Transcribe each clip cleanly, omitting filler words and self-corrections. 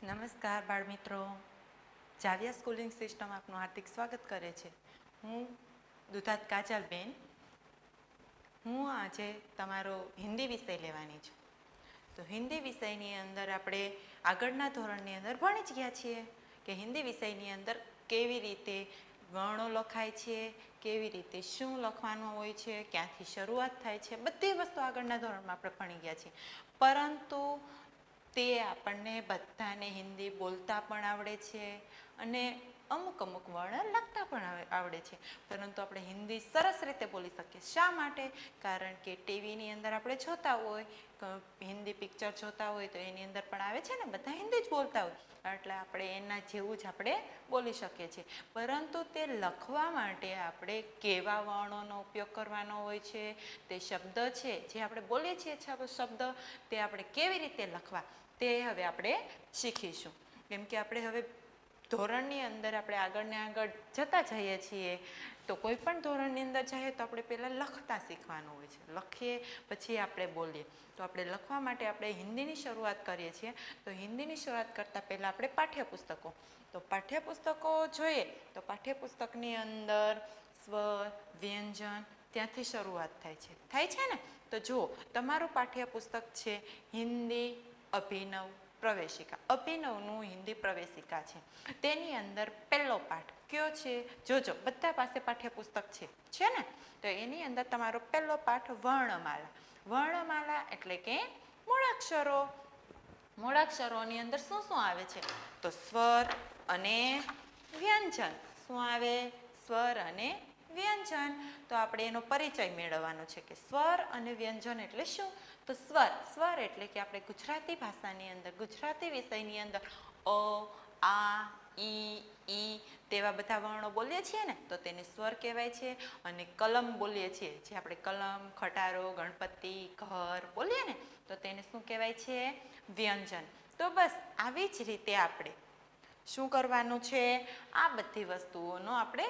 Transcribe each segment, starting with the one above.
નમસ્કાર બાળમિત્રો, Javiya schooling system આપનું હાર્દિક સ્વાગત કરે છે. હું દુધાત કાજલબેન. હું આજે તમારો હિન્દી વિષય લેવાની છું. તો હિન્દી વિષયની અંદર આપણે આગળના ધોરણની અંદર ભણી જ ગયા છીએ કે હિન્દી વિષયની અંદર કેવી રીતે વર્ણો લખાય છે, કેવી રીતે શું લખવાનું હોય છે, ક્યાંથી શરૂઆત થાય છે, બધી વસ્તુ આગળના ધોરણમાં આપણે ભણી ગયા છીએ. પરંતુ તે આપણને બધાને હિન્દી બોલતા પણ આવડે છે અને અમુક વર્ણ લખતા પણ આવડે છે, પરંતુ આપણે હિન્દી સરસ રીતે બોલી શકીએ. શા માટે? કારણ કે ટીવીની અંદર આપણે જોતા હોય, હિન્દી પિક્ચર જોતા હોય તો એની અંદર પણ આવે છે ને, બધા હિન્દી જ બોલતા હોય, એટલે આપણે એના જેવું જ આપણે બોલી શકીએ છીએ. પરંતુ તે લખવા માટે આપણે કેવા વર્ણોનો ઉપયોગ કરવાનો હોય છે, તે શબ્દ છે જે આપણે બોલીએ છીએ શબ્દ, તે આપણે કેવી રીતે લખવા તે હવે આપણે શીખીશું. કેમ કે આપણે હવે ધોરણની અંદર આપણે આગળ જતા જઈએ છીએ, તો કોઈ પણ ધોરણની અંદર જઈએ તો આપણે પહેલાં લખતા શીખવાનું હોય છે. લખીએ પછી આપણે બોલીએ. તો આપણે લખવા માટે આપણે હિન્દીની શરૂઆત કરીએ છીએ. તો હિન્દીની શરૂઆત કરતાં પહેલાં આપણે પાઠ્યપુસ્તકો. તો પાઠ્યપુસ્તકો જોઈએ તો પાઠ્યપુસ્તકની અંદર સ્વર, વ્યંજન ત્યાંથી શરૂઆત થાય છે ને. તો જુઓ, તમારું પાઠ્યપુસ્તક છે હિન્દી અભિનવ પ્રવેશિકા. અભિનવનું હિન્દી પ્રવેશિકા છે. તેની અંદર પહેલો પાઠ કયો છે? જોજો, બધા પાસે પાઠ્યપુસ્તક છે ને. તો એની અંદર તમારો પહેલો પાઠ વર્ણમાલા. વર્ણમાલા એટલે કે મૂળાક્ષરો. મૂળાક્ષરોની અંદર શું શું આવે છે? તો સ્વર અને વ્યંજન. શું આવે? સ્વર અને વ્યંજન. તો આપણે એનો પરિચય મેળવવાનો છે કે સ્વર અને વ્યંજન એટલે શું. તો સ્વર એટલે કે આપણે ગુજરાતી ભાષાની અંદર, ગુજરાતી વિષયની અંદર અ, આ, ઈ તેવા બધા વર્ણો બોલીએ છીએ ને, તો તેને સ્વર કહેવાય છે. અને કલમ બોલીએ છીએ, જે આપણે કલમ, ખટારો, ગણપતિ, ઘર બોલીએ ને, તો તેને શું કહેવાય છે? વ્યંજન. તો બસ આવી જ રીતે આપણે શું કરવાનું છે? આ બધી વસ્તુઓનો આપણે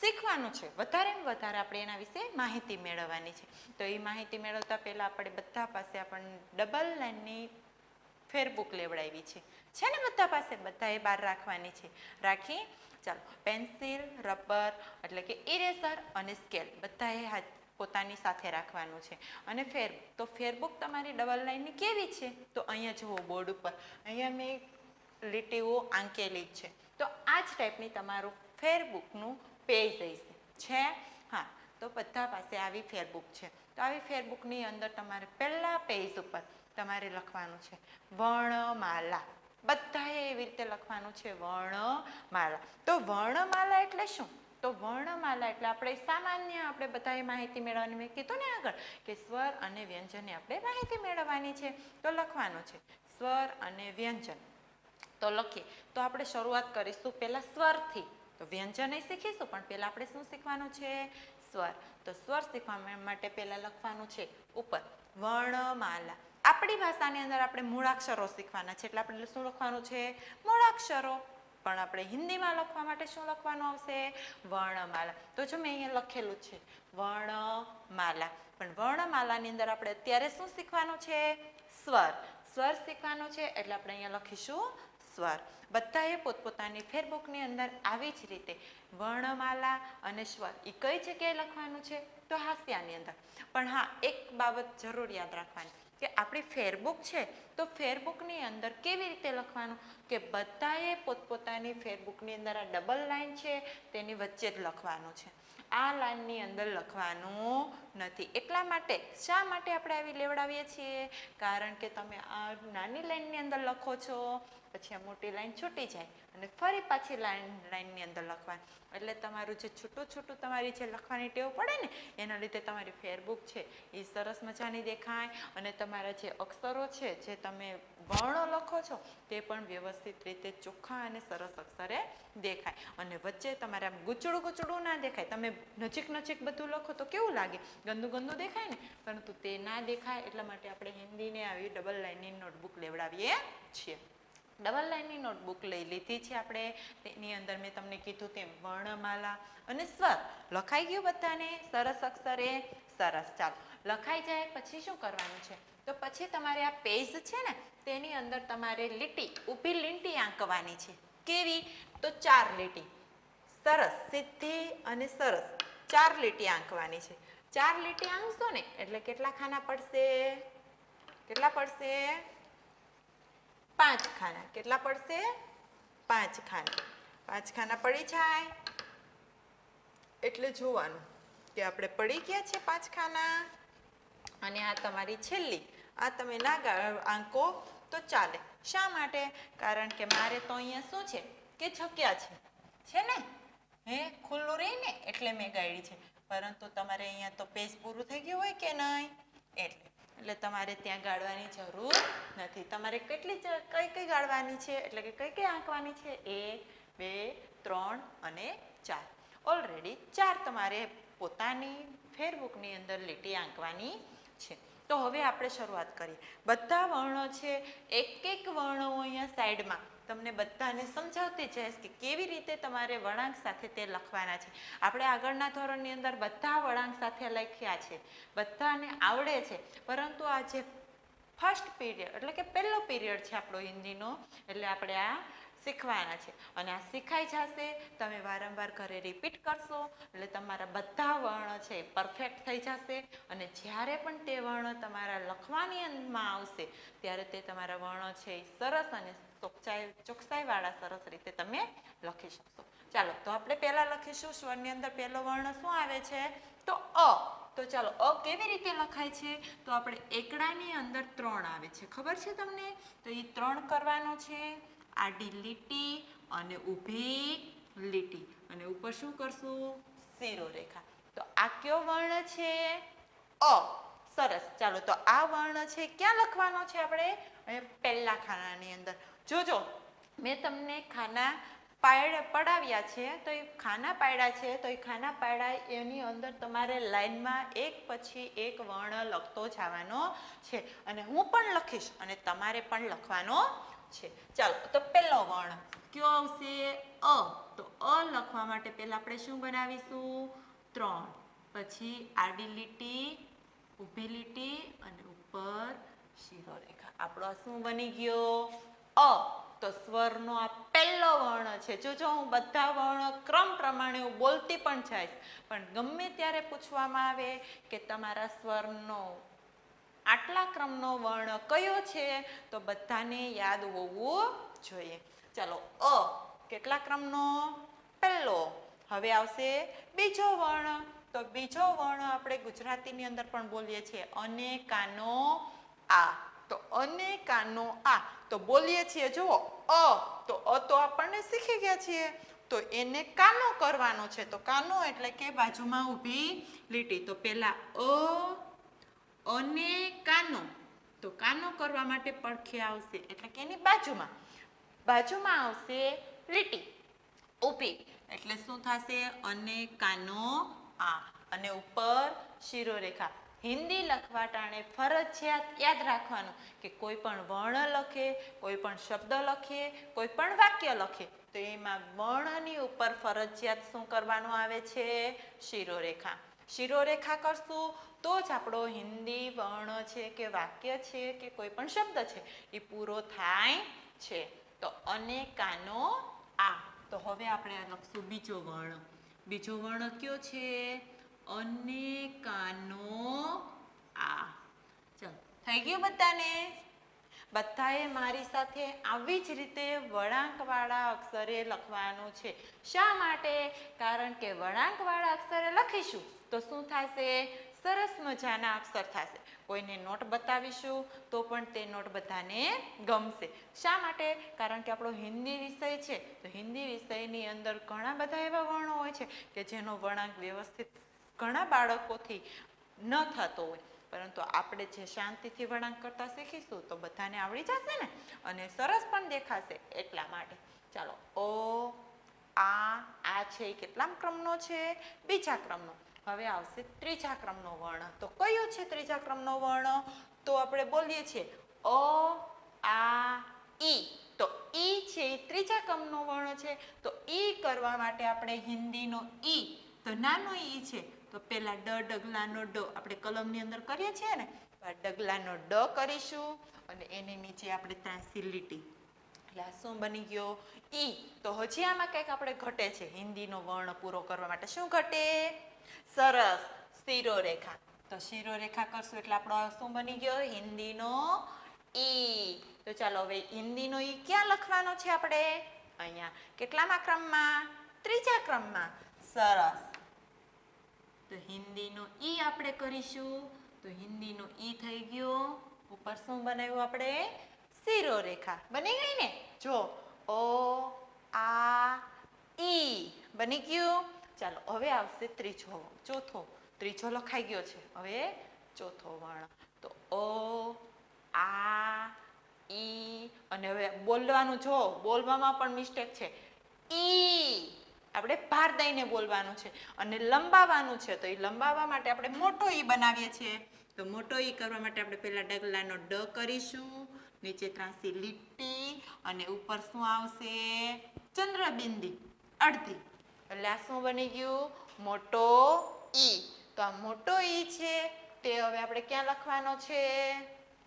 શીખવાનું છે. વધારેમાં વધારે આપણે એના વિશે માહિતી મેળવવાની છે. તો એ માહિતી મેળવતા પહેલાં આપણે બધા પાસે આપણને ડબલ લાઇનની ફેરબુક લેવડાવી છે ને બધા પાસે, બધાએ બહાર રાખવાની છે. રાખી ચાલો, પેન્સિલ, રબર એટલે કે ઇરેઝર અને સ્કેલ બધાએ પોતાની સાથે રાખવાનું છે. અને તો ફેરબુક તમારી ડબલ લાઇનની કેવી છે? તો અહીંયા જુઓ બોર્ડ ઉપર, અહીંયા મેં લીટીઓ આંકેલી જ છે. તો આ જ ટાઈપની તમારું ફેરબુકનું પેજ છે. હા, તો બધા પાસે આવી ફેરબુક છે. તો આવી ફેરબુકની અંદર તમારે પહેલા પેજ ઉપર તમારે લખવાનું છે વર્ણમાલા. બધાએ એવી રીતે લખવાનું છે વર્ણમાલા. તો વર્ણમાલા એટલે શું? તો વર્ણમાલા એટલે આપણે સામાન્ય આપણે બધાએ માહિતી મેળવવાની. મેં કીધું ને આગળ કે સ્વર અને વ્યંજનની આપણે માહિતી મેળવવાની છે. તો લખવાનું છે સ્વર અને વ્યંજન. તો લખીએ તો આપણે શરૂઆત કરીશું પહેલા સ્વરથી. તો વ્યંજન શીખીશું, પણ પહેલાં આપણે શું શીખવાનું છે? સ્વર. તો સ્વર શીખવા માટે પહેલાં લખવાનું છે ઉપર વર્ણમાલા. આપણી ભાષાની અંદર આપણે મૂળાક્ષરો શીખવાના છે, એટલે આપણે શું લખવાનું છે? મૂળાક્ષરો. પણ આપણે હિન્દીમાં લખવા માટે શું લખવાનું આવશે? વર્ણમાલા. તો જો મેં અહીંયા લખેલું છે વર્ણમાલા, પણ વર્ણમાલાની અંદર આપણે અત્યારે શું શીખવાનું છે? સ્વર. સ્વર શીખવાનું છે, એટલે આપણે અહીંયા લખીશું સ્વર. બધાએ પોતપોતાની ફેરબુકની અંદર આવી જ રીતે વર્ણમાલા અને સ્વર એ કઈ જગ્યાએ લખવાનું છે? તો હાંસિયાની અંદર. પણ હા, એક બાબત જરૂર યાદ રાખવાની કે આપણી ફેરબુક છે, તો ફેરબુકની અંદર કેવી રીતે લખવાનું? કે બધાએ પોતપોતાની ફેરબુકની અંદર આ ડબલ લાઇન છે તેની વચ્ચે જ લખવાનું છે. આ લાઇનની અંદર લખવાનું નથી. એટલા માટે શા માટે આપણે આવી લેવડાવીએ છીએ? કારણ કે તમે આ નાની લાઇનની અંદર લખો છો, પછી આ મોટી લાઈન છૂટી જાય અને ફરી પાછી લાઈનની અંદર લખવાની, એટલે તમારું જે છૂટું તમારી જે લખવાની ટેવ પડે ને, એના લીધે તમારી ફેરબુક છે એ સરસ મજાની દેખાય અને તમારા જે અક્ષરો છે, જે તમે વર્ણો લખો છો, તે પણ વ્યવસ્થિત રીતે ચોખ્ખા અને સરસ અક્ષરે દેખાય. અને વચ્ચે તમારે આમ ગૂંચળું ના દેખાય. તમે નજીક બધું લખો તો કેવું લાગે? ગંદુ દેખાય ને. પરંતુ તે ના દેખાય એટલા માટે આપણે હિન્દીને આવી ડબલ લાઇનની નોટબુક લેવડાવીએ છીએ. ડબલ લાઇનની નોટબુક લઈ લીધી છે આપણે. તેની અંદર મેં તમને કીધું તેમ વર્ણમાલા અને સ્વર લખાઈ ગયું બધાને સરસ અક્ષરે? સરસ. ચાલો, લખાઈ જાય પછી શું કરવાનું છે? તો પછી તમારે આ પેજ છે ને તેની અંદર તમારે લીટી, ઊભી લીટી આંકવાની છે. કેવી? તો 4 લીટી. સરસ, સીધી અને સરસ 4 લીટી આંકવાની છે. 4 લીટી આંકશો ને એટલે કેટલા ખાના પડશે? કેટલા પડશે? 5 ખાના. કેટલા પડશે? 5 ખાના. 5 ખાના પડી જાય એટલે જોવાનું કે આપણે પડી ગયા છે 5 ખાના. અને આ તમારી છેલ્લી, આ તમે ના આંકો તો ચાલે. શા માટે? કારણ કે મારે તો અહીંયા શું છે કે જગ્યા છે ને, ખુલ્લું રહી ને એટલે મેં ગાળી છે. પરંતુ તમારે અહીંયા તો પેજ પૂરું થઈ ગયું હોય કે નહીં, એટલે તમારે ત્યાં ગાળવાની જરૂર નથી. તમારે કઈ ગાળવાની છે એટલે કે કઈ આંકવાની છે? 1, 2, 3 અને 4. ઓલરેડી 4 તમારે પોતાની ફેરબુકની અંદર લીટી આંકવાની છે. તો હવે આપણે શરૂઆત કરીએ. બધા વર્ણો છે, એક વર્ણો અહીંયા સાઈડમાં તમને બધાને સમજાવતી જઈશ કે કેવી રીતે તમારે વળાંક સાથે તે લખવાના છે. આપણે આગળના ધોરણની અંદર બધા વળાંક સાથે લખ્યા છે, બધાને આવડે છે. પરંતુ આ જે ફર્સ્ટ પીરિયડ એટલે કે પહેલો પીરિયડ છે આપણો હિન્દીનો, એટલે આપણે આ શીખવાના છે. અને આ શીખાઈ જશે, તમે વારંવાર ઘરે રિપીટ કરશો એટલે તમારા બધા વર્ણ છે પરફેક્ટ થઈ જશે. અને જ્યારે પણ તે વર્ણ તમારા લખવાની અંદમાં આવશે ત્યારે તે તમારા વર્ણ છે એ સરસ અને ચોકસાઈવાળા સરસ રીતે તમે લખી શકશો. ચાલો, તો આપણે પહેલાં લખીશું. સ્વરની અંદર પહેલો વર્ણ શું આવે છે? તો અ. તો ચાલો, અ કેવી રીતે લખાય છે? તો આપણે એકડાની અંદર 3 આવે છે, ખબર છે તમને? તો એ 3 કરવાનો છે. આડી લીટી અને ઊભી લીટી, અને ઉપર શું કરશું? શિરોરેખા. તો આ કયો વર્ણ છે? અ. સરસ. ચાલો, તો આ વર્ણ છે ક્યાં લખવાનો છે આપણે? પહેલા ખાનાની અંદર. જોજો, મેં તમને ખાના પડાવ્યા છે, તો એ ખાના પાડ્યા છે, તો એ ખાના પાડ્યા એની અંદર તમારે લાઈનમાં એક પછી એક વર્ણ લખતો જવાનો છે. અને હું પણ લખીશ અને તમારે પણ લખવાનો છે. ચાલો, તો પહેલો વર્ણ કયો આવશે? અ. તો અ લખવા માટે પહેલા આપણે શું બનાવીશું? 3, પછી આડી લીટી, ઊભી લીટી અને ઉપર શિરોરેખા. આપણો શું બની ગયો? અ. તો સ્વરનો આ પહેલો વર્ણ છે. જોજો, હું બધા વર્ણ ક્રમ પ્રમાણે હું બોલતી પણ જઈશ, પણ ગમે ત્યારે પૂછવામાં આવે કે તમારા સ્વરનો આટલા ક્રમનો વર્ણ કયો છે, તો બધાને યાદ હોવું જોઈએ. ચાલો, અ કેટલા ક્રમનો? પહેલો. હવે આવશે બીજો વર્ણ. તો બીજો વર્ણ આપણે ગુજરાતીની અંદર પણ બોલીએ છીએ, અને કાનો આ. તો અને કાનો આ તો બોલીએ છીએ. જુઓ, અ તો આપણને શીખી ગયા છીએ. તો એને કાનો કરવાનો છે. તો કાનો એટલે કે બાજુમાં ઊભી લીટી. તો પહેલા અને કાનો. તો કાનો કરવા માટે પડખે આવશે એટલે કે એની બાજુમાં આવશે લીટી ઊભી. એટલે શું થશે? અને કાનો આ. અને ઉપર શિરોરેખા. હિન્દી લખવા ટાણે ફરજિયાત યાદ રાખવાનું કે કોઈ પણ વર્ણ લખે, કોઈ પણ શબ્દ લખીએ, કોઈ પણ વાક્ય લખે તો એમાં વર્ણની ઉપર ફરજિયાત શું કરવાનું આવે છે? શિરોરેખા. શિરોરેખા કરશું તો જ આપણો હિન્દી વર્ણ છે કે વાક્ય છે કે કોઈ પણ શબ્દ છે એ પૂરો થાય છે. તો અને કાનો આ. તો હવે આપણે લખશું બીજો વર્ણ. બીજો વર્ણ કયો છે? અને કાનો આ. ચાલો, થઈ ગયું બધાને? બધાએ મારી સાથે આવી જ રીતે વળાંકવાળા અક્ષરે લખવાનું છે. શા માટે? કારણ કે વળાંકવાળા અક્ષરે લખીશું તો શું થશે? સરસ મજાના અક્ષર થશે. કોઈને નોટ બતાવીશું તો પણ તે નોટ બધાને ગમશે. શા માટે? કારણ કે આપણો હિન્દી વિષય છે, તો હિન્દી વિષયની અંદર ઘણા બધા એવા વર્ણો હોય છે કે જેનો વળાંક વ્યવસ્થિત ઘણા બાળકોથી ન થતો હોય, પરંતુ આપણે જે શાંતિથી વળાંક કરતા શીખીશું તો બધાને આવડી જશે ને, અને સરસ પણ દેખાશે. એટલા માટે ચાલો, ઓ આ છે એ કેટલા ક્રમનો છે? બીજા ક્રમનો. હવે આવશે ત્રીજા ક્રમનો વર્ણ. તો કયો છે ત્રીજા ક્રમનો વર્ણ? તો આપણે બોલીએ છીએ આ ઈ. તો ઈ છે એ ત્રીજા ક્રમનો વર્ણ છે. તો ઈ કરવા માટે આપણે હિન્દીનો ઈ, તો નાનો ઈ છે તો પેલા ડગલાનો ડ આપણે કલમની અંદર કરીએ છીએ ને, આ ડગલાનો ડ કરીશું અને એની નીચે આપણે ત્રાંસી લીટી. એટલે આ શું બની ગયો? ઈ. તો હજી આમાં કંઈક આપણે ઘટે છે હિન્દીનો વર્ણ પૂરો કરવા માટે. શું ઘટે? સરસ, શિરોરેખા. તો શિરોરેખા કરશું એટલે આપણો શું બની ગયો? હિન્દીનો ઈ. તો ચાલો હવે હિન્દીનો ઈ ક્યાં લખવાનો છે આપણે? અહીંયા. કેટલામા ક્રમમાં? ત્રીજા ક્રમમાં. સરસ. તો હિન્દીનો ઈ આપણે કરીશું. તો હિન્દીનો ઈ થઈ ગયો. ઉપર શું બનાવ્યું આપણે? શિરોરેખા. બની ગઈ ને? જો ઓ આ ઈ બની ગયું. ચાલો હવે આવશે ત્રીજો લખાઈ ગયો છે. હવે ચોથો વર્ણ. તો ઓ આ ઈ. અને હવે બોલવાનું, જો બોલવામાં પણ મિસ્ટેક છે. ઈ આપણે ભાર દઈને બોલવાનું છે અને લંબાવવાનું છે. તો એ લંબાવવા માટે આપણે મોટો ઈ બનાવીએ છીએ. તો મોટો ઈ કરવા માટે આપણે પહેલા ડગલાનો ડ કરીશું, નીચે ત્રાંસી લીટી અને ઉપર શું આવશે? ચંદ્રબિંદી અડધી. એટલે આ શું બની ગયું? મોટો ઈ. તો આ મોટો ઈ છે તે હવે આપણે ક્યાં લખવાનો છે?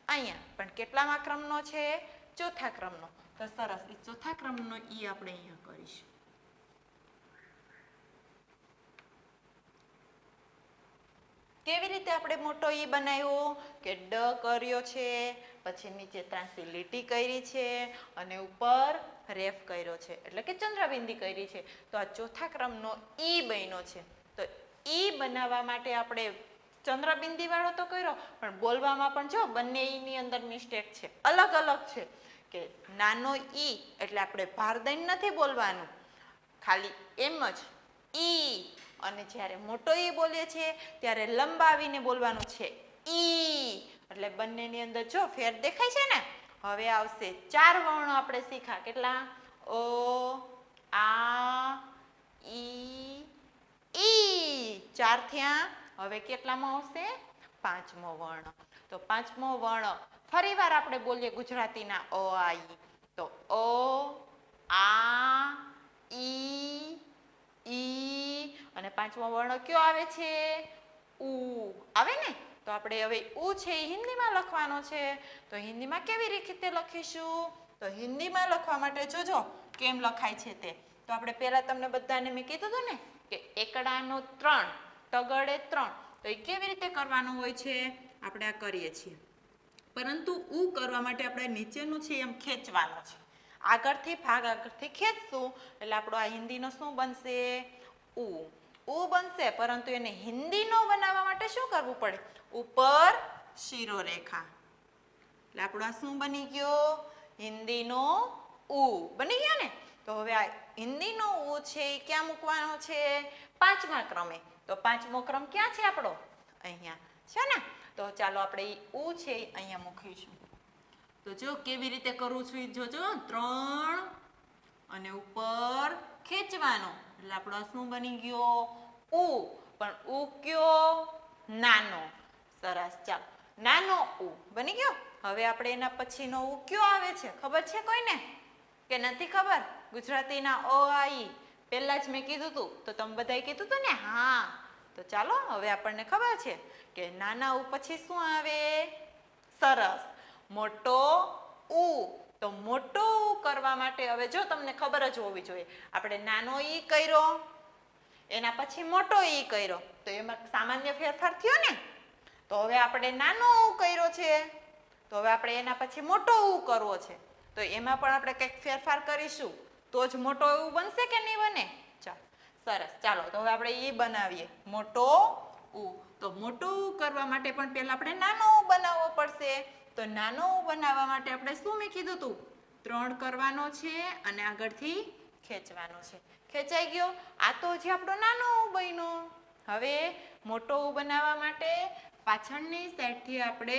અહીંયા. પણ કેટલામા ક્રમનો છે? ચોથા ક્રમનો. તો સરસ, એ ચોથા ક્રમનો ઈ આપણે અહીંયા કરીશું. કેવી રીતે આપણે મોટો ઈ બનાવ્યો? કે ડ કર્યો છે, પછી નીચે ત્રાંસી લીટી કરી છે અને ઉપર રેફ કર્યો છે, એટલે કે ચંદ્રબિંદી કરી છે. તો આ ચોથા ક્રમનો ઈ બન્યો છે. તો ઈ બનાવવા માટે આપણે ચંદ્રબિંદી વાળો તો કર્યો, પણ બોલવામાં પણ જો બંને ઈની અંદર મિસ્ટેક છે, અલગ અલગ છે. કે નાનો ઈ એટલે આપણે ભાર દઈને નથી બોલવાનું, ખાલી એમ જ ઈ. અને જ્યારે મોટો ઈ બોલીએ છીએ ત્યારે લંબાવીને બોલવાનું છે, ઈ. એટલે બંનેની અંદર જો ફેર દેખાય છે ને? હવે આવશે 4 વર્ણો આપણે શીખા. કેટલા? ઓ આ ઈ ઈ. 4 થયા. હવે કેટલામાં આવશે? 5મો વર્ણ. તો 5મો વર્ણ ફરી વાર આપણે બોલીએ ગુજરાતીના અ આ ઈ. તો ઓ આ ઈ ઈ. અને 5મો વર્ણ કયો આવે છે? ઉ આવે ને? તો આપણે હવે ઉ છે એ હિન્દીમાં લખવાનો છે. તો હિન્દીમાં કેવી રીતે લખીશું? તો હિન્દીમાં લખવા માટે જોજો કેમ લખાય છે તે. તો આપણે પહેલા તમને બધાને મેં કીધું હતું ને કે એકડાનો 3, તગડે 3. તો એ કેવી રીતે કરવાનું હોય છે? આપણે આ કરીએ છીએ, પરંતુ ઉ કરવા માટે આપણે નીચેનું છે એમ ખેંચવાનું છે. આગળથી ભાગ આગળથી ખેંચશું એટલે આપણો આ હિન્દીનો શું બનશે? ઉ. ઉ બનશે. પરંતુ એને હિન્દીનો બનાવવા માટે શું કરવું પડે? ઉપર શિરોરેખા. એટલે આપણો આ શું બની ગયો? હિન્દીનો ઉ બની ગયો ને? તો હવે આ હિન્દીનો ઉ છે એ ક્યાં મૂકવાનો છે? 5મા ક્રમે. તો 5મો ક્રમ ક્યાં છે આપણો? અહીંયા છે ને? તો ચાલો આપણે એ ઉ છે અહીંયા મૂકીશું. તો જો કેવી રીતે કરું છું એ જોજો. 3 અને ઉપર ખેંચવાનો એટલે આપણો શું બની ગયો? ઉ. પણ ઉ કયો? નાનો. સરસ. ચાલો, નાનો ઉ બની ગયો. હવે આપણે એના પછીનો ઉ કયો આવે છે? ખબર છે કોઈને કે નથી ખબર? ગુજરાતીના અ આ ઈ પહેલા જ મેં કીધું હતું, તો તમે બધાએ કીધું હતું ને? હા. તો ચાલો હવે આપણને ખબર છે કે નાના ઉ પછી શું આવે? સરસ, મોટો ઉ. તો મોટો ઉ કરવા માટે હવે જો તમને ખબર જ હોવી જોઈએ, આપણે નાનો ઈ કર્યો, એના પછી મોટો ઈ કર્યો, તો એમાં સામાન્ય ફેરફાર થયો ને? તો હવે આપણે નાનો ઉ કર્યો છે, તો હવે આપણે એના પછી મોટો ઉ કરવો છે. તો એમાં પણ આપણે કંઈક ફેરફાર કરીશું તો જ મોટો ઉ બનશે કે નહીં બને? ચાલો, સરસ. ચાલો તો હવે આપણે ઈ બનાવીએ, મોટો ઉ. તો મોટો ઉ કરવા માટે પણ પહેલા આપણે નાનો ઉ બનાવવો પડશે. તો નાનો ઉ બનાવવા માટે આપણે શું મેં કીધું હતું? 3 કરવાનો છે અને આગળથી ખેંચવાનો છે. ખેંચાઈ ગયો. આ તો હજી આપણો નાનો ઉ બન્યો. હવે મોટો ઉ બનાવવા માટે પાછળની સાઈડથી આપણે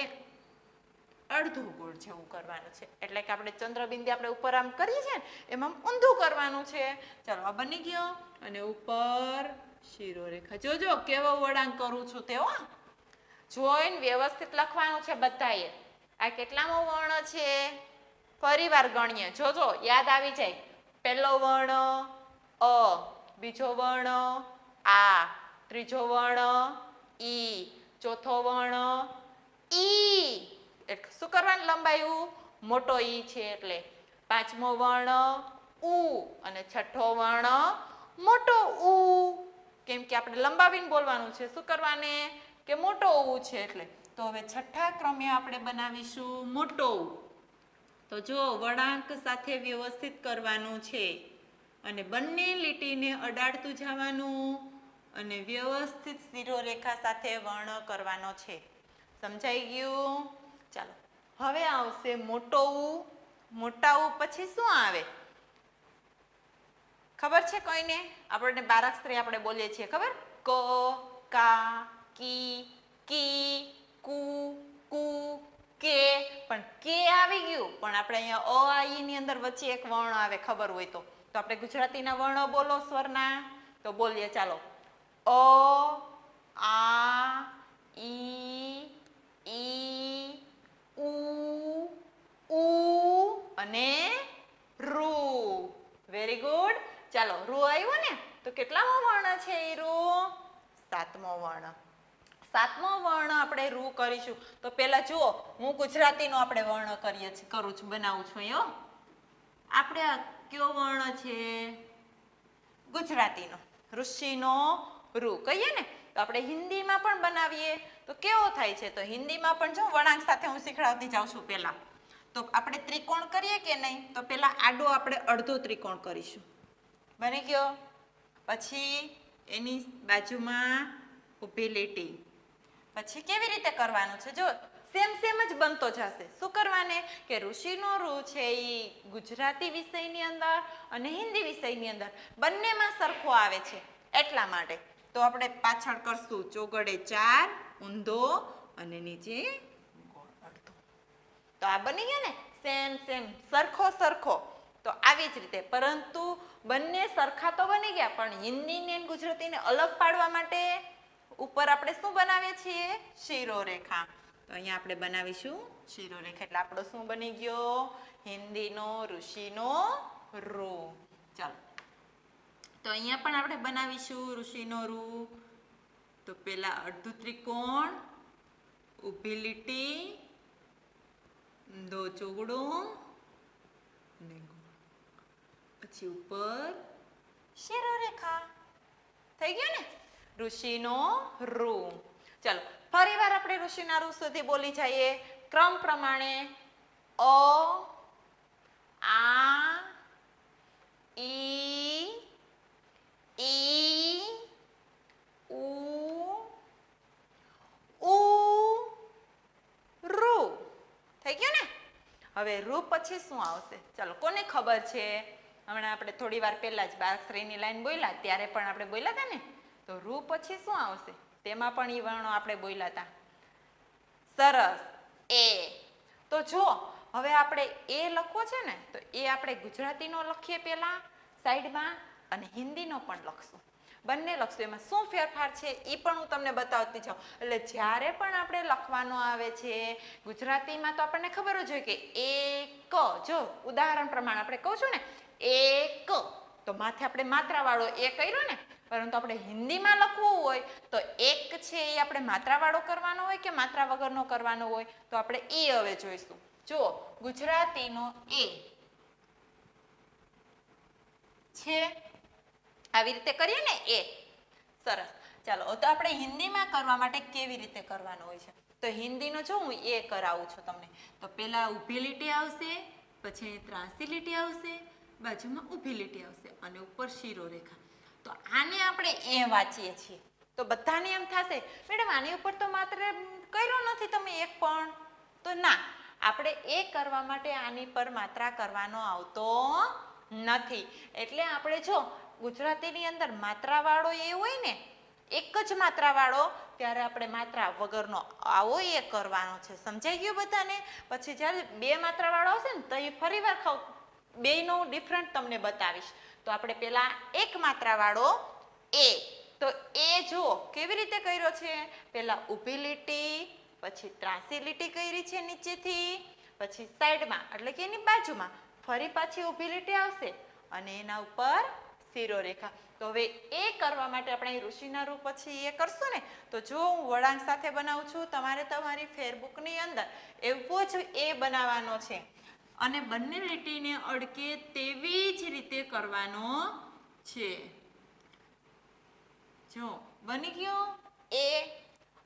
અડધો ગોળ જેવું કરવાનું છે. એટલે કે આપણે ચંદ્રબિંદી આપણે ઉપર આમ કરીએ છીએ ને એમાં ઊંધું કરવાનું છે. ચાલો, આ બની ગયો. અને ઉપર શિરોરેખા. જોજો કેવો વળાંક કરું છું તે. જોઈને વ્યવસ્થિત લખવાનું છે બધાએ. આ કેટલામો વર્ણ છે? ફરી વાર ગણીએ. જોજો યાદ આવી જાય. પહેલો વર્ણ અ, બીજો વર્ણ આ, ત્રીજો વર્ણ ઈ, ચોથો વર્ણ ઈ, એટલે શું કરવાનું લંબાયું? મોટો ઈ છે એટલે. પાંચમો વર્ણ ઉ અને છઠ્ઠો વર્ણ મોટો ઉ, કેમ કે આપણે લંબાવીને બોલવાનું છે. શું કરવાને? કે મોટો ઉ છે એટલે. તો હવે છઠ્ઠા ક્રમે આપણે બનાવીશું મોટો ઉ. તો જો વળાંક સાથે વ્યવસ્થિત કરવાનું છે અને બંને લીટીને અડાડતું જવાનું અને વ્યવસ્થિત શિરોરેખા સાથે વર્ણ કરવાનો છે. સમજાઈ ગયું? ચાલો હવે આવશે મોટો ઉ. મોટા ઉ પછી શું આવે? ખબર છે કોઈને? આપણને બારાક્ષરી આપણે બોલીએ છીએ, ખબર? ક, કા, કી, કી, કુ, કુ, કે. પણ કે આવી ગયું, પણ આપણે અહીંયા અ આ ઈ ની અંદર વચ્ચે એક વર્ણ આવે, ખબર હોય તો. તો આપણે ગુજરાતીના વર્ણો બોલો સ્વરના. તો બોલીએ ચાલો. અ, આ, ઈ, ઉ, અને રૂ. Very good. ચાલો રૂ આવ્યો ને? તો કેટલામો વર્ણ છે એ રૂ? સાતમો વર્ણ. સાતમો વર્ણ આપણે રૂ કરીશું. તો પહેલા જુઓ, હું ગુજરાતીનો આપણે વર્ણ કરું છું, બનાવું છું અહીંયા. આપણે આ કયો વર્ણ છે? ગુજરાતીનો. ઋષિનો રૂ કહીએ ને. તો આપણે હિન્દીમાં પણ બનાવીએ તો કેવો થાય છે? તો હિન્દીમાં પણ જો વળાંક સાથે હું શીખડાવતી જાઉં છું. પહેલા તો આપણે ત્રિકોણ કરીએ કે નહીં? તો પહેલા આડો આપણે અડધો ત્રિકોણ કરીશું. બની ગયો. પછી એની બાજુમાં ઊભી લીટી. પછી કેવી રીતે કરવાનું છે? જો સેમ જ બનતો જશે. શું કરવાને? કે ઋષિનો રૂ છે એ ગુજરાતી વિષયની અંદર અને હિન્દી વિષયની અંદર બંનેમાં સરખો આવે છે, એટલા માટે. તો આપણે પાછળ કરશું ચોગડે 4, ઊંધો અને નીચે ગોળ અડધો. તો આ બની ગયો ને? સેમ સરખો. તો આવી જ રીતે, પરંતુ બંને સરખા તો બની ગયા, પણ હિન્દીને અને ગુજરાતીને અલગ પાડવા માટે ઉપર આપણે શું બનાવીએ છીએ? શિરોરેખા. તો અહીંયા આપણે બનાવીશું શિરોરેખા. એટલે આપણો શું બની ગયો? હિન્દીનો ઋષિનો રૂ. ચાલો તો અહીંયા પણ આપણે બનાવીશું ઋષિનો રૂ. તો પેલા અડધું ત્રિકોણ, ઊભી લીટી, ઊંધો ચોગડો, પછી ઉપર શિરોરેખા. થઈ ગયું ને? ઋષિનો રૂ. ચાલો ફરીવાર આપણે ઋષિના રૂ સુધી બોલી જઈએ ક્રમ પ્રમાણે. અ, આ, ઈ, ઉ, રૂ. થઈ ગયું ને? હવે રૂ પછી શું આવશે? ચાલો કોને ખબર છે? હમણાં આપણે થોડી વાર પહેલા જ બારાક્ષરીની લાઈન બોલ્યા ત્યારે પણ આપણે બોલ્યા હતા ને. તો રૂ પછી શું આવશે? તેમાં પણ ઈ વર્ણો આપણે બોલ્યા હતા. સરસ. એ. તો જો હવે આપણે એ લખવો છે ને, તો એ આપણે ગુજરાતીનો લખીએ પહેલા સાઈડમાં અને હિન્દીનો પણ લખશું. બંને લખશું. એમાં શું ફેરફાર છે એ પણ હું તમને બતાવતી જાઉં. એટલે જ્યારે પણ આપણે લખવાનો આવે છે ગુજરાતીમાં, તો આપણને ખબર જ હોય કે એક. જો ઉદાહરણ પ્રમાણે આપણે કહું છું ને, એક, તો માથે આપણે માત્રાવાળો એ કર્યો ને. પરંતુ આપણે હિન્દીમાં લખવું હોય તો એક છે એ આપણે માત્રાવાળો કરવાનો હોય કે માત્રા વગરનો કરવાનો હોય? તો આપણે એ હવે જોઈશું. જુઓ, ગુજરાતીનો એ છે, આવી રીતે કરીએ ને એ. સરસ. ચાલો તો આપણે હિન્દીમાં કરવા માટે કેવી રીતે કરવાનું હોય છે? તો હિન્દીનો જો હું એ કરાવું છું તમને. તો પહેલા ઊભી લીટી આવશે, પછી ત્રાંસી લીટી આવશે, બાજુમાં ઊભી લીટી આવશે અને ઉપર શિરોરેખા. તો આને આપણે એ વાંચીએ છીએ. તો બધાને એમ થશે, મેડમ આની ઉપર તો માત્ર કર્યો નથી તમે એક પણ. તો ના, આપણે એ કરવા માટે આની પર માત્રા કરવાનો આવતો નથી. એટલે આપણે જો ગુજરાતીની અંદર માત્રાવાળો એ હોય ને, એક જ માત્રાવાળો, ત્યારે આપણે માત્રા વગરનો આવો એ કરવાનો છે. સમજાઈ ગયું બધાને? પછી જ્યારે બે માત્રાવાળો હશે ને, તો એ ફરીવાર બેયનો ડિફરન્ટ તમને બતાવીશ. તો આપણે પહેલા એક માત્રાવાળો એ. તો એ જુઓ કેવી રીતે કર્યો છે? પહેલા ઊભી લીટી, પછી ત્રાંસી લીટી કરી છે નીચેથી, પછી સાઈડમાં એટલે કે એની બાજુમાં ફરી પાછી ઊભી લીટી આવશે અને એના ઉપર શિરોરેખા. તો હવે એ કરવા માટે આપણે ઋષિના રૂપ પછી એ કરશું ને. તો જો હું વળાંક સાથે બનાવું છું, તમારે તમારી ફેરબુકની અંદર એવો જ એ બનાવવાનો છે અને બંને લીટીને અડકે તેવી જ રીતે કરવાનો છે. જો બની ગયો એ.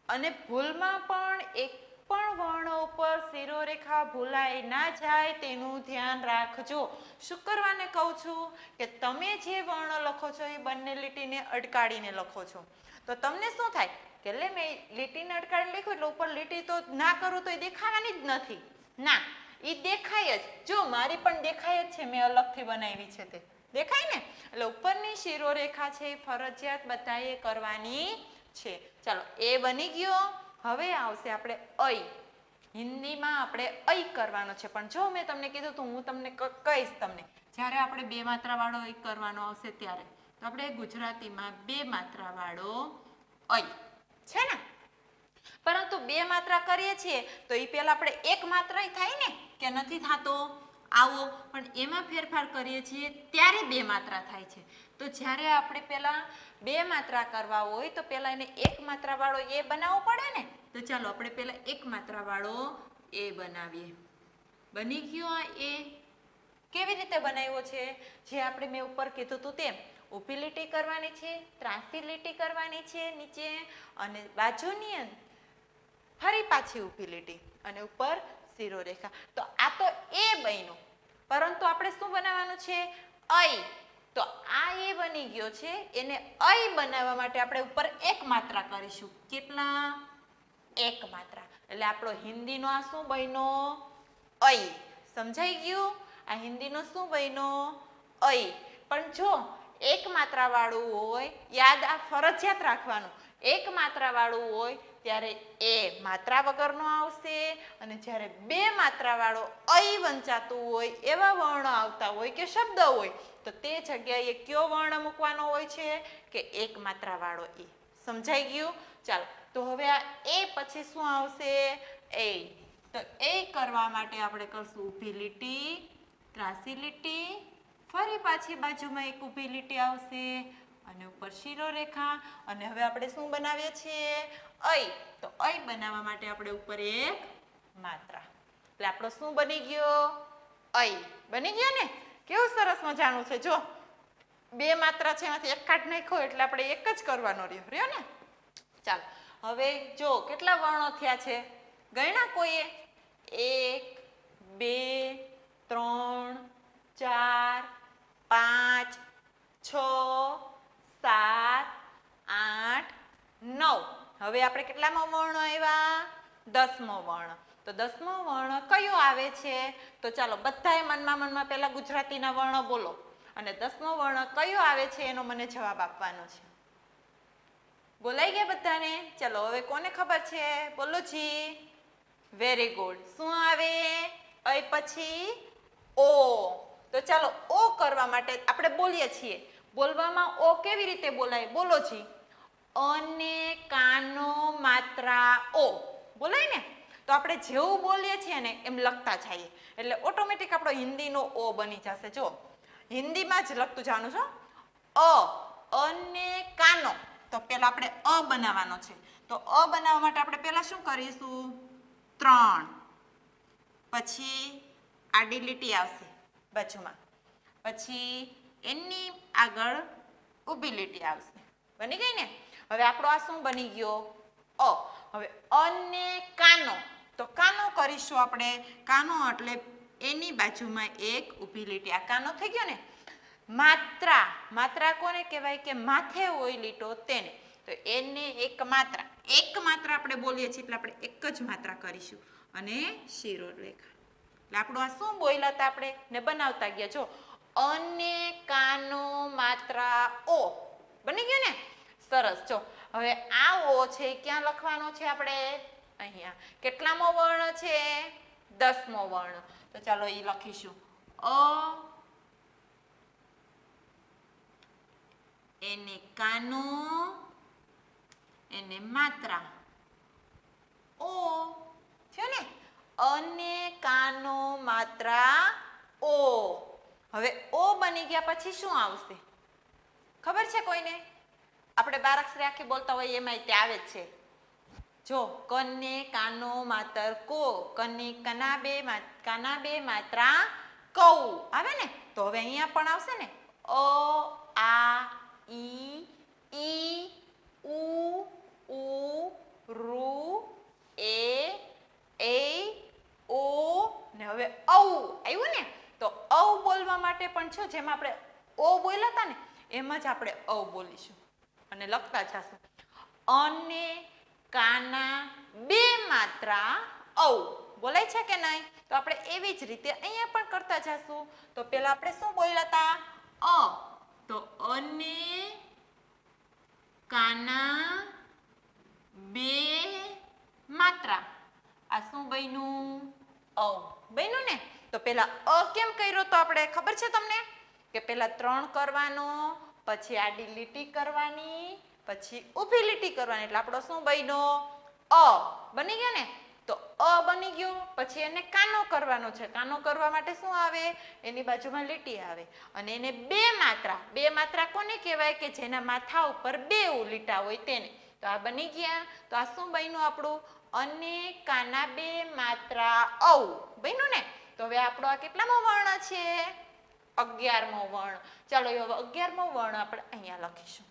અને ભૂલમાં પણ એક પણ વર્ણ ઉપર શિરોરેખા ભૂલાઈ ના જાય તેનું ધ્યાન રાખજો. શું કરવાને કહું છું કે તમે જે વર્ણ લખો છો એ બંને લીટીને અડકાડીને લખો છો. તો તમને શું થાય કે લે મેં લીટીને અડકાડીને લખ્યું એટલે ઉપર લીટી તો ના કરું તો એ દેખાવાની જ નથી. ના, એ દેખાય જ. જો મારી પણ દેખાય જ છે, મેં અલગથી બનાવી છે તે દેખાય ને. એટલે ઉપરની શિરોરેખા છે એ ફરજિયાત બધાએ કરવાની છે. ચાલો એ બની ગયો. હવે આવશે આપણે ઐ. હિન્દીમાં આપણે ઐ કરવાનો છે. પણ જો મેં તમને કીધું તો હું તમને કહીશ તમને જ્યારે આપણે 2 માત્રાવાળો ઐ કરવાનો આવશે ત્યારે. તો આપણે ગુજરાતીમાં 2 માત્રાવાળો ઐ છે ને. પરંતુ 2 માત્રા કરીએ છીએ તો એ પહેલા આપણે 1 માત્રા થાય ને કે નથી થતો આવો. પણ એમાં ફેરફાર કરીએ છીએ ત્યારે 2 માત્રા થાય છે. તો જ્યારે આપણે પહેલા 2 માત્રા કરવા હોય તો પહેલા એને 1 માત્રાવાળો એ બનાવવો પડે ને. તો ચાલો આપણે પહેલા 1 માત્રાવાળો એ બનાવીએ. બની ગયો આ એ. કેવી રીતે બનાવ્યો છે? જે આપણે મેં ઉપર કીધું હતું તેમ ઊભી લીટી કરવાની છે, ત્રાંસી લીટી કરવાની છે નીચે, અને બાજુની ફરી પાછી ઊભી લીટી અને ઉપર શિરોરેખા. તો આ તો એ બન્યું. પરંતુ આપણે શું બનાવવાનું છે? ઐ. તો આ એ બની ગયો છે. એને ઐ બનાવવા માટે આપણે ઉપર 1 માત્રા કરીશું. કેટલા? 1 માત્રા. એટલે આપણો હિન્દીનો આ શું બન્યો? ઐ. સમજાઈ ગયું? આ હિન્દીનો શું બન્યો? ઐ. પણ જો 1 માત્રાવાળું હોય, યાદ આ ફરજિયાત રાખવાનું, 1 માત્રાવાળું હોય ત્યારે એ માત્રા વગરનો આવશે, અને જ્યારે 2 માત્રાવાળો ઐ વંચાતું હોય એવા વર્ણ આવતા હોય કે શબ્દ હોય તો તે જગ્યાએ કયો વર્ણ મૂકવાનો હોય છે? કે 1 માત્રાવાળો એ. સમજાઈ ગયું? ચાલો તો હવે આ એ પછી શું આવશે? એ. તો એ કરવા માટે આપણે કરશું ઊભી લીટી, ત્રાંસી લીટી, ફરી પાછી બાજુમાં એક ઊભી લીટી આવશે અને ઉપર શિરોરેખા. અને હવે આપણે શું બનાવીએ છીએ? ઐ. તો ઐ બનાવવા માટે આપણે ઉપર 1 માત્રા. એટલે આપણો શું બની ગયો? ઐ. બની ગયો ને? કેવું સરસ મજાનું છે. જો 2 માત્રા છે એમાંથી એક કાઢ નાખ્યો એટલે આપણે એક જ કરવાનો રહ્યો ને. ચાલો હવે જો કેટલા વર્ણો થયા છે ગણ્યા કોઈએ? 1 2 3 4 5 6 7 8 9. હવે આપણે કેટલામો વર્ણ આવ્યા? 10મો વર્ણ. તો 10મો વર્ણ કયો આવે છે? તો ચાલો બધાએ મનમાં પહેલા ગુજરાતીના વર્ણો બોલો અને 10મો વર્ણ કયો આવે છે એનો મને જવાબ આપવાનો છે. બોલાઈ ગયા બધાને? ચલો હવે કોને ખબર છે? બોલો જી. Very good. શું આવે? ઐ પછી ઓ. તો ચાલો ઓ કરવા માટે આપણે બોલીએ છીએ. બોલવામાં ઓ કેવી રીતે બોલાય? બોલો જી. અને કાનો માત્રા ઓ. બોલાય ને? તો આપણે જેવું બોલીએ છીએ ને એમ લખતા જઈએ એટલે ઓટોમેટિક આપણો હિન્દીનો ઓ બની જશે. જો હિન્દીમાં જ લખતું જવાનું છો. અને કાનો. તો પહેલા આપણે અ બનાવવાનો છે. તો અ બનાવવા માટે આપણે પહેલા શું કરીશું? 3, પછી આડી લીટી આવશે બાજુમાં, પછી એની આગળ ઊભી લીટી આવશે. બની ગઈ ને? હવે આપણો આ શું બની ગયો? અ. હવે અને કાનો. તો કાનો કરીશું આપણે. કાનો એટલે એની બાજુમાં એક ઊભી લીટી. આ કાનો થઈ ગયો ને? માત્રા. માત્રા કોને કહેવાય? કે માથે હોય લીટો તેને. તો એને 1 માત્રા. 1 માત્રા આપણે બોલીએ છીએ એટલે આપણે એક જ માત્રા કરીશું અને શિરોરેખા. એટલે આપણું આ શું બોલ્યા હતા આપણે ને બનાવતા ગયા. જો અને કાનો માત્રા ઓ. બની ગયું ને? સરસ. જો હવે આ ઓ છે ક્યાં લખવાનો છે આપણે? અહીંયા. કેટલામો વર્ણ છે? 10મો વર્ણ. તો ચાલો એ લખીશું. અ, એને કાનો, એને માત્રા ઓ. થયો ને? અને કાનો માત્રા ઓ. હવે ઓ બની ગયા પછી શું આવશે? ખબર છે કોઈને? આપણે 12 અક્ષરી આખી બોલતા હોય એમાંય તે આવે જ છે. જો કને કાનો માતર કો, કને કાના બે માત્રા કૌ આવે ને, તો હવે અહીંયા પણ આવશે ને અ આ ઈ ઉ ઋ એ ઓ ને હવે ઔ આવ્યું ને. તો ઔ બોલવા માટે પણ છો જેમ આપણે ઓ બોલ્યા હતા ને એમ જ આપણે ઔ બોલીશું અને લખતા જશું. અને કાના બે માત્રા ઔ બોલાય છે કે નહીં? તો આપણે એવી જ રીતે અહીંયા પણ કરતા જશું. તો પેલા આપણે શું બોલ્યા હતા? અ. તો અને કાના બે માત્રા, આ શું બન્યું? ઔ બન્યું ને. તો પેલા અ કેમ કર્યો તો આપણે ખબર છે તમને? કે પેલા 3 કરવાનો, પછી આડી લીટી કરવાની, પછી ઊભી લીટી કરવાની, એટલે આપણો શું બન્યો? અ બની ગયો ને. તો અ બની ગયો. પછી એને કાનો કરવાનો છે. કાનો કરવા માટે શું આવે? એની બાજુમાં લીટી આવે અને એને બે માત્રા કોને કહેવાય? કે જેના માથા ઉપર 2 લીટા હોય તેને. તો આ બની ગયા. તો આ શું બન્યું આપણું? અને કાના બે માત્રા ઔ બન્યું ને. તો હવે આપણો આ કેટલામો વર્ણ છે? 11મો વર્ણ. ચાલો હવે 11મો વર્ણ આપણે અહીંયા લખીશું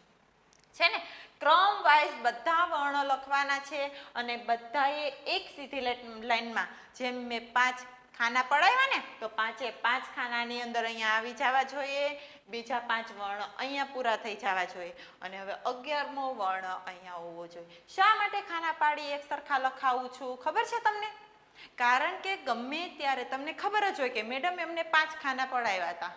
છે ને. ક્રમ વાઇઝ બધા વર્ણો લખવાના છે અને બધાએ એક સીધી લાઈનમાં જેમ મેં 5 ખાના પડાવ્યા ને તો 5 ખાનાની અંદર અહીંયા આવી જવા જોઈએ. બીજા 5 વર્ણ અહીંયા પૂરા થઈ જવા જોઈએ અને હવે 11મો વર્ણ અહીંયા હોવો જોઈએ. શા માટે ખાના પાડી એક સરખા લખાવું છું ખબર છે તમને? કારણ કે ગમે ત્યારે તમને ખબર જ હોય કે મેડમ એમને 5 ખાના પડાવ્યા હતા,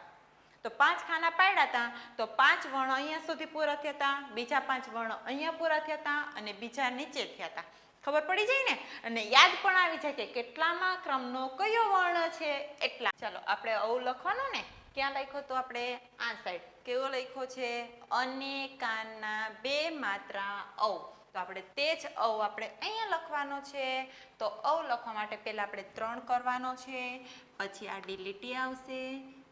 તો 5 ખાના પાડ્યા હતા તો 5 વર્ણ અહીંયા સુધી પૂરા થયા હતા, બીજા 5 વર્ણ અહીંયા પૂરા થયા હતા અને બીજા નીચે થયા હતા. ખબર પડી જાય ને અને યાદ પણ આવી જાય કે કેટલામાં ક્રમનો કયો વર્ણ છે એટલા. ચાલો આપણે ઔ લખવાનું ને. ક્યાં લખ્યો તો આપણે? આ સાઈડ. કેવો લખ્યો છે? અને કાના બે માત્રા ઔ. તો આપણે તે જ ઔ આપણે અહીંયા લખવાનો છે. તો ઔ લખવા માટે પહેલા આપણે 3 કરવાનો છે, પછી આડી લીટી આવશે,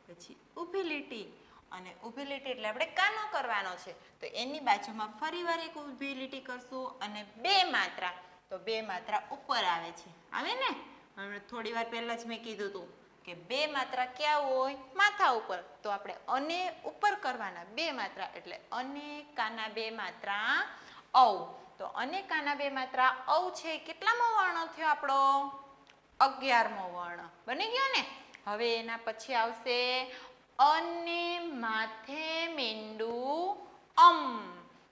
પછી ઊભી લીટી અને ઊભી લીટી એટલે આપણે કાનો કરવાનો છે. તો એની બાજુમાં ફરીવાર એક ઊભી લીટી કરશું અને 2 માત્રા. તો 2 માત્રા ઉપર આવે છે. આવે ને? હવે થોડી વાર પહેલા જ મેં કીધું હતું કે 2 માત્રા ક્યાં હોય? માથા ઉપર. તો આપણે અને ઉપર કરવાના 2 માત્રા એટલે અને કાના 2 માત્રા ઔ. તો અને કાના 2 માત્રા ઔ છે. કેટલામો વર્ણ થયો આપણો? 11મો વર્ણ બની ગયો ને. હવે એના પછી આવશે અને માથે મીંડું અમ.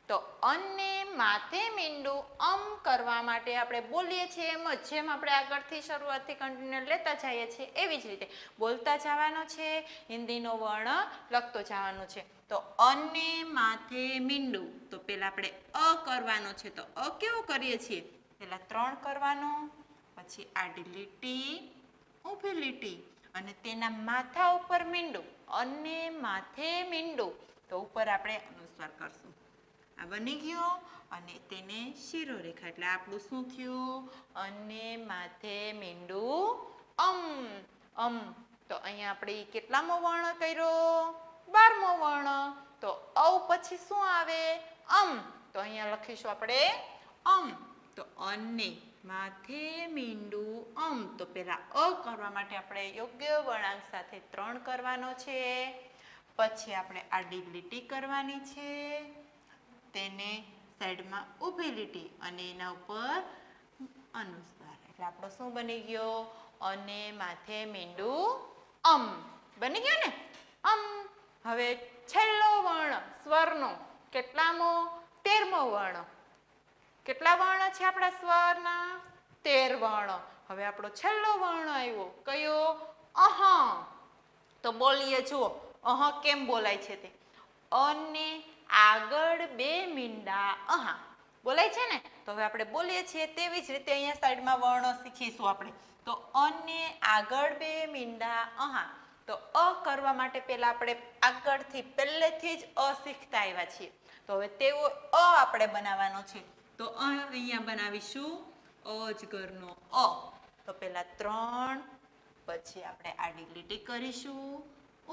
તો અને માથે મીંડું અમ કરવા માટે આપણે બોલીએ છીએ એમ જ જેમ આપણે આગળથી શરૂઆતથી કન્ટિન્યુ લેતા જઈએ છીએ એવી જ રીતે બોલતા જવાનો છે. હિન્દીનો વર્ણ લખતો જવાનો છે. તો અને માથે મીંડું. તો પહેલા આપણે અ કરવાનો છે. તો અ કેવો કરીએ છીએ? પહેલા 3 કરવાનો, પછી આડી લીટી, ઊભી લીટી અને તેના માથા ઉપર મીંડું. અને માથે મીંડું. તો ઉપર આપણે અનુસ્વાર કરશું. આ બની ગયો અને તેને શીરો રેખા એટલે આપણું શું થયું? અને માથે મીંડું અમ. તો અહીંયા આપણે કેટલામો વર્ણ કર્યો? 12મો વર્ણ. તો ઔ પછી શું આવે? અમ. તો અહીંયા લખીશું આપણે અમ. તો અને માથે મીંડું અમ. તો પેલા અ કરવા માટે આપણે યોગ્ય વળાંક સાથે 3 કરવાનો છે, પછી આપણે આડી લીટી કરવાની છે, તેને સાઈડમાં ઊભી લીટી અને એના ઉપર અનુસ્વાર. એટલે આપણો શું બની ગયો? અને માથે મીંડું અમ બની ગયો ને. અમ. હવે છેલ્લો વર્ણ સ્વરનો કેટલામો? 13મો વર્ણ. કેટલા વર્ણ છે આપણા સ્વરના? 13 વર્ણ. હવે આપણો છેલ્લો વર્ણ આવ્યો કયો? અહ. તો બોલીએ જુઓ અહ કેમ બોલાય છે તે. અને આગળ 2 મીંડા અહા બોલાય છે ને. તો હવે આપણે બોલીએ છીએ તેવી જ રીતે અહીંયા સાઈડમાં વર્ણો શીખીશું આપણે. તો અને આગળ 2 મીંડા અહા. તો અ કરવા માટે પહેલા આપણે આગળથી પહેલેથી જ અ શીખતા આવ્યા છીએ. તો હવે તેવો અ આપણે બનાવવાનો છે. તો અહીંયા બનાવીશું અજગરનો અ. તો પહેલા 3, પછી આપણે આડી લીટી કરીશું,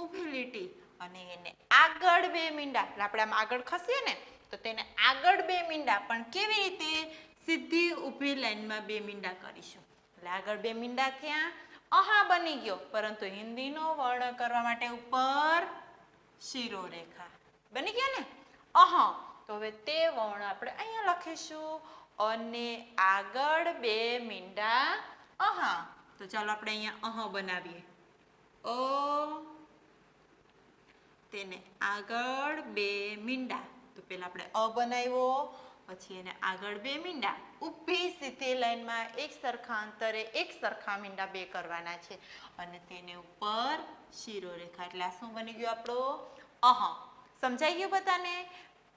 ઊભી લીટી અને એને આગળ બે મીંડા, એટલે આપણે આમ આગળ ખસીએ ને તો તેને આગળ બે મીંડા, પણ કેવી રીતે? સીધી ઊભી લાઈનમાં બે મીંડા કરીશું. એટલે આગળ બે મીંડા થયા, અહા બની ગયો, પરંતુ હિન્દીનો વર્ણ કરવા માટે ઉપર શિરોરેખા બની ગયા ને, અહા. તો હવે તે વર્ણ આપણે અહીંયા લખીશું, અને આગળ બે મીંડા અહા. તો ચાલો આપણે અહીંયા અહ બનાવીએ. અ, તેને આગળ બે મીંડા. તો પેલા આપણે અ બનાવ્યો, પછી એને આગળ બે મીંડા, ઊભી સીધી લાઈનમાં એક સરખા અંતરે એક સરખા મીંડા બે કરવાના છે, અને તેને ઉપર શિરોરેખા. એટલે આ શું બની ગયું આપણો? અહ. સમજાઈ ગયું બધાને?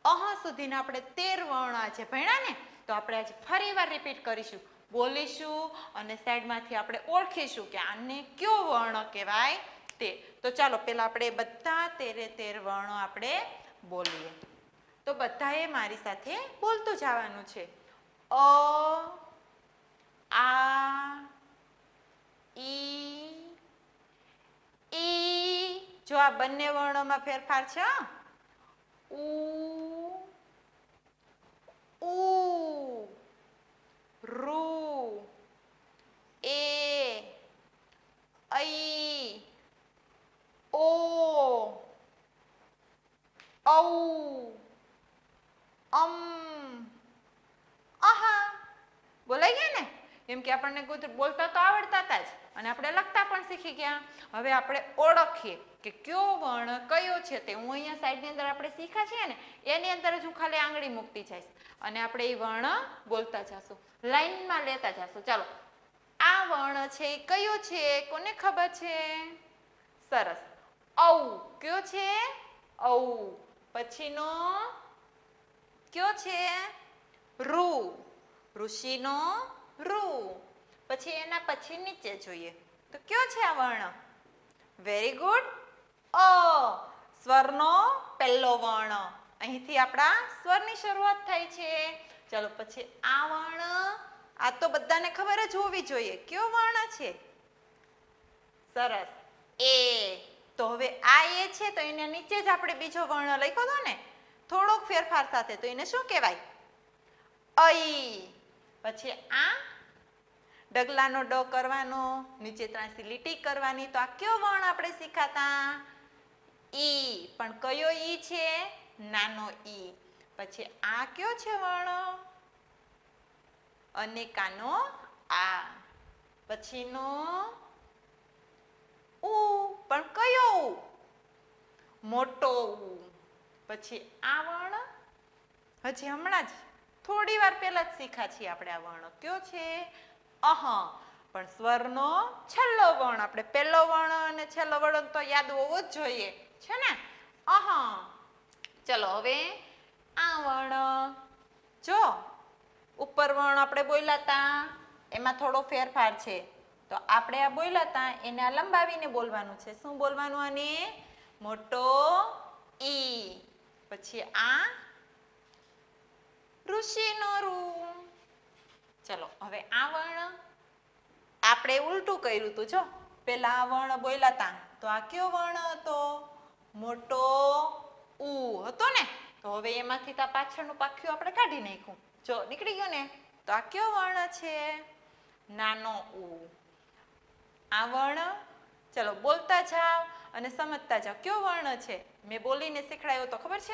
અહ સુધીના આપણે 13 વર્ણ આજે ભણ્યા ને, તો આપણે આજે ફરી વાર રિપીટ કરીશું, બોલીશું, અને સાઈડમાંથી આપણે ઓળખીશું કે આને કયો વર્ણ કહેવાય તે. તો ચાલો પહેલા આપણે બધા 13 વર્ણો આપણે બોલીએ. તો બધાએ મારી સાથે બોલતું જવાનું છે. અ, આ, ઈ, જો આ બંને વર્ણોમાં ફેરફાર છે. ઉ, ઉ, રૂ, એ, ઐ, ઓ, ઔ, આહા. બોલાઈ ગયા ને? કેમ કે આપણને બોલતા તો આવડતા હતા જ, અને આપણે લખતા પણ શીખી ગયા. હવે આપણે ઓળખીએ કે કયો વર્ણ કયો છે તે. હું અહીંયા સાઈડની અંદર આપણે શીખ્યા છીએ ને, એની અંદર જ હું ખાલી આંગળી મૂકતી જઈશ, અને આપણે એ વર્ણ બોલતા જશું, લાઈનમાં લેતા જશું. ચાલો, આ વર્ણ છે એ કયો છે? કોને ખબર છે? સરસ. ઔ. કયો છે? ઔ. પછીનો કયો છે? રૂ. ઋષિનો રૂ. પછી એના પછી નીચે જોઈએ તો કયો છે આ વર્ણ? Very good. અ. સ્વરનો પહેલો વર્ણ. અહીંથી આપણા સ્વરની શરૂઆત થાય છે. ચાલો, પછી આ વર્ણ, આ તો બધાને ખબર જ હોવી જોઈએ. કયો વર્ણ છે? સરસ. એ. તો હવે આ એ છે, તો એના નીચે જ આપણે બીજો વર્ણ લખ્યો હતો ને, થોડોક ફેરફાર સાથે. તો એને શું કહેવાય? ઐ. પછી આ ડગલાનો ડ કરવાનો, નીચે ત્રાંસી લીટી કરવાની. તો આ કયો વર્ણ આપણે શીખાતા? ઈ. પણ કયો ઈ છે? નાનો ઈ. પછી આ કયો છે વર્ણ? અનેકાનો આ. પછીનો ઉ. પણ કયો ઉ? મોટો ઉ. પછી આ વર્ણ હજી હમણાં જ થોડી વાર પહેલા જ શીખ્યા છીએ આપણે. આ વર્ણ કયો છે? અહ. પણ સ્વરનો છેલ્લો વર્ણ. આપણે પહેલો વર્ણ અને છેલ્લો વર્ણ તો યાદ હોવો જ જોઈએ છે ને? અહ. ચલો, હવે આ વર્ણ જો ઉપર વર્ણ આપણે બોલ્યા હતા, એમાં થોડો ફેરફાર છે. તો આપણે આ બોલ્યા હતા એને આ લંબાવીને બોલવાનું છે. શું બોલવાનું આને? મોટો ઈ. પછી આ ઋષિનો રૂ. ચલો, હવે આ વર્ણ આપણે ઉલટું કર્યું હતું. જો પેલા આ વર્ણ બોલ્યા હતા, તો આ કયો વર્ણ હતો? મોટો ઉ હતો ને. તો હવે એમાંથી તો પાછળનું પાખ્યું આપણે કાઢી નાખ્યું. જો નીકળી ગયું ને. તો આ કયો વર્ણ છે? નાનો ઉ. આ વર્ણ ચલો બોલતા જાઓ અને સમજતા જાઓ. કયો વર્ણ છે? મેં બોલીને શીખડાયો તો ખબર છે?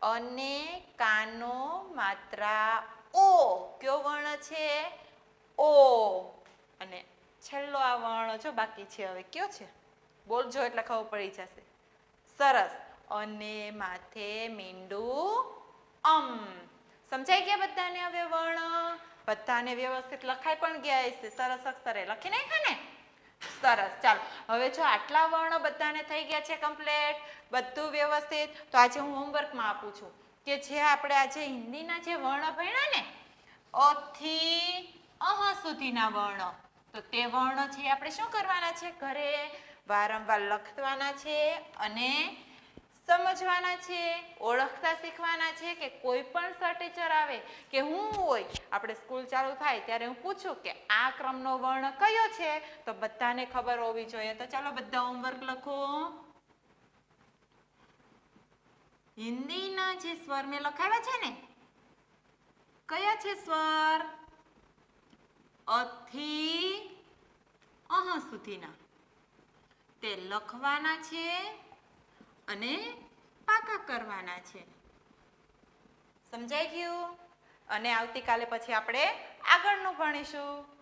અને કાનો માત્રા ઓ. કયો વર્ણ છે? ઓ. અને છેલ્લો આ વર્ણ જો બાકી છે, હવે કયો છે? બોલજો એટલે ખબર પડી જશે. સરસ. અને માથે મીંડું અમ. સમજાઈ ગયા બધાને હવે વર્ણ? બધાને વ્યવસ્થિત લખાઈ પણ ગયા હશે. સરસ અક્ષરે લખી નાખ્યા ને? સરસ. ચાલો, હવે જો આટલા વર્ણ બધાને થઈ ગયા છે કમ્પ્લીટ, બધું વ્યવસ્થિત, તો આજે હું હોમવર્કમાં આપું છું કે જે આપણે આજે હિન્દીના જે વર્ણ ભણ્યા ને, અ થી અહ સુધીના વર્ણ, તો તે વર્ણ છે આપણે શું કરવાના છે? ઘરે વારંવાર લખવાના છે અને સમજવાના છે, ઓળખતા શીખવાના છે. કે કોઈ પણ સર ટીચર આવે કે હું હોય, આપણે સ્કૂલ ચાલુ થાય ત્યારે હું પૂછું કે આ ક્રમનો વર્ણ કયો છે, તો બધાને ખબર હોવી જોઈએ. તો ચાલો બધા હોમવર્ક લખો. હિન્દીના જે સ્વર મેં લખાવ્યા છે ને, કયા છે સ્વર? અથી અહ સુધીના. તે લખવાના છે અને પાકા કરવાના છે. સમજાઈ ગયું? અને આવતીકાલે પછી આપણે આગળનું ભણીશું.